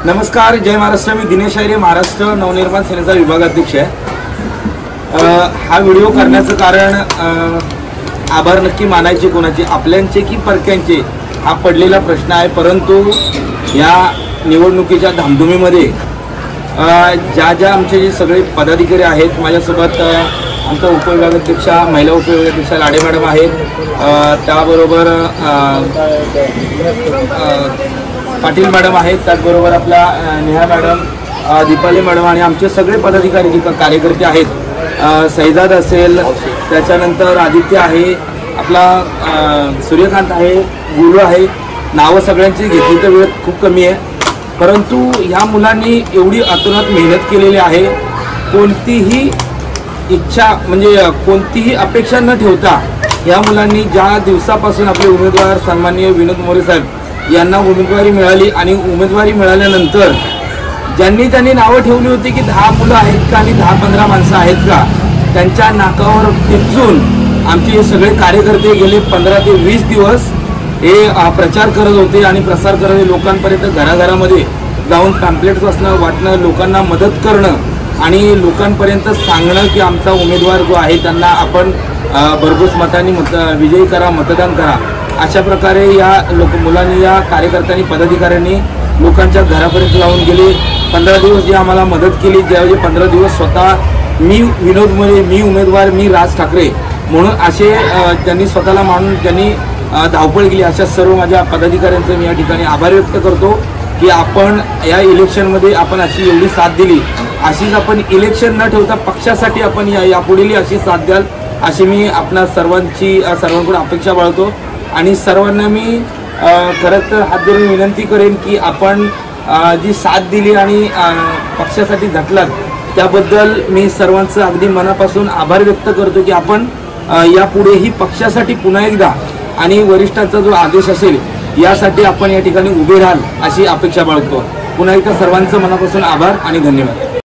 नमस्कार, जय महाराष्ट्र। मी दिनेश आयरे, महाराष्ट्र नवनिर्माण सेनेचा विभागाध्यक्ष आहे। हा व्हिडिओ करण्याचं कारण आभार नक्की मानायचे कोणाचे, आपल्यांचे की परक्यांचे, हा पडलेला प्रश्न आहे। परंतु या निवडणुकीच्या धामधुमीमध्ये ज्या आमचे जे सगळे पदाधिकारी आहेत, माझ्यासोबत आमचा उपविभागाध्यक्षा, महिला उपविभागाध्यक्षा लाडे मॅडम आहेत, त्याबरोबर पाटील मॅडम आहेत, त्याचबरोबर आपला नेहा मॅडम, दीपाली मॅडम आणि आमचे सगळे पदाधिकारी जे कार्यकर्ते आहेत, सैजाद असेल, त्याच्यानंतर आदित्य आहे, आपला सूर्यकांत आहे, गुरु आहे, नावं सगळ्यांची घेतली तर वेळ खूप कमी आहे। परंतु ह्या मुलांनी एवढी अतोनात मेहनत केलेली आहे, कोणतीही इच्छा म्हणजे कोणतीही अपेक्षा न ठेवता या मुलांनी ज्या दिवसापासून आपले उमेदवार सन्माननीय विनोद मोरे साहेब यांना उमेदवारी मिळाली आणि उमेदवारी मिळाल्यानंतर त्यांनी नावं ठेवली होती की 10 मुलं आहेत का आणि 10-15 माणसं आहेत का, त्यांच्या नाकावर टिचून आमचे हे सगळे कार्यकर्ते गेले 15 ते 20 दिवस हे प्रचार करत होते आणि प्रसार करत होते। लोकांपर्यंत घराघरामध्ये जाऊन पॅम्पलेट्स वाटणं, लोकांना मदत करणं आणि लोकांपर्यंत सांगणं की आमचा उमेदवार जो आहे त्यांना आपण भरघोस मतांनी विजयी करा, मतदान करा। अशा प्रकारे या मुलांनी, या कार्यकर्त्यांनी, पदाधिकाऱ्यांनी लोकांच्या घरापर्यंत जाऊन गेले 15 दिवस जी आम्हाला मदत केली। ज्यावेळी 15 दिवस स्वतः मी विनोद मोरे, मी उमेदवार, मी राज ठाकरे म्हणून असे त्यांनी स्वतःला मानून त्यांनी धावपळ केली। अशा सर्व माझ्या पदाधिकाऱ्यांचं मी या ठिकाणी आभार व्यक्त करतो की आपण या इलेक्शनमध्ये आपण अशी एवढी साथ दिली। अशीच आपण इलेक्शन न ठेवता पक्षासाठी आपण यापुढेही अशी साथ द्याल अशी मी आपणा सर्वांकडून अपेक्षा बाळगतो। आणि सर्वांना मी खरंच तर हात धरून विनंती करेन की आपण जी साथ दिली आणि पक्षासाठी झटलात त्याबद्दल मी सर्वांचं अगदी मनापासून आभार व्यक्त करतो की आपण यापुढेही पक्षासाठी पुन्हा एकदा आणि वरिष्ठांचा जो आदेश असेल यासाठी आपण या ठिकाणी उभे राहाल अशी अपेक्षा बाळगतो। पुन्हा एकदा सर्वांचं मनापासून आभार आणि धन्यवाद।